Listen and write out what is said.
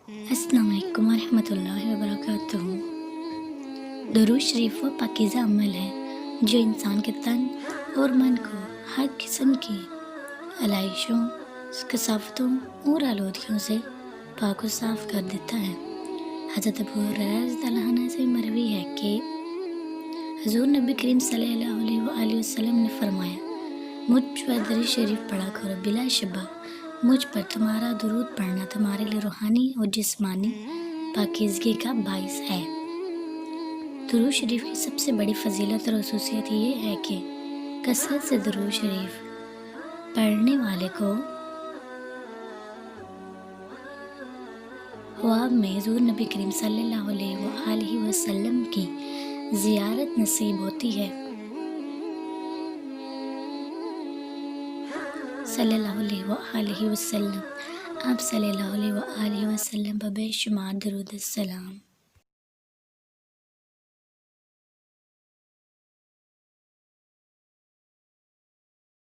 अस्सलाम वालेकुम वरहमतुल्लाहि वबरकातुहू। दुरूद शरीफ वो पाकीज़ा अमल है जो इंसान के तन और मन को हर किस्म की आलाइशों, कसावतों और आलूदगियों से पाक व साफ़ कर देता है। हज़रत अबू हुरैरा रज़ियल्लाहु अन्हु से मरवी है कि हुज़ूर नबी करीम सल्लल्लाहु अलैहि वसल्लम ने फरमाया, मुझ पर दरूद शरीफ पढ़ा करो, बिला शबा मुझ पर तुम्हारा दुरूद पढ़ना तुम्हारे लिए रूहानी और जिस्मानी पाकीज़गी का बाइस है। दुरूद शरीफ की सबसे बड़ी फजीलत और खसूसियत ये है कि कसरत से दुरूद शरीफ पढ़ने वाले को ख्वाब में हुज़ूर नबी करीम सल्लल्लाहु अलैहि वसल्लम की ज़ियारत नसीब होती है। सल्लल्लाहु अलैहि वसल्लम, आप सल्लल्लाहु अलैहि वसल्लम पर बेशुमार दरूद सलाम।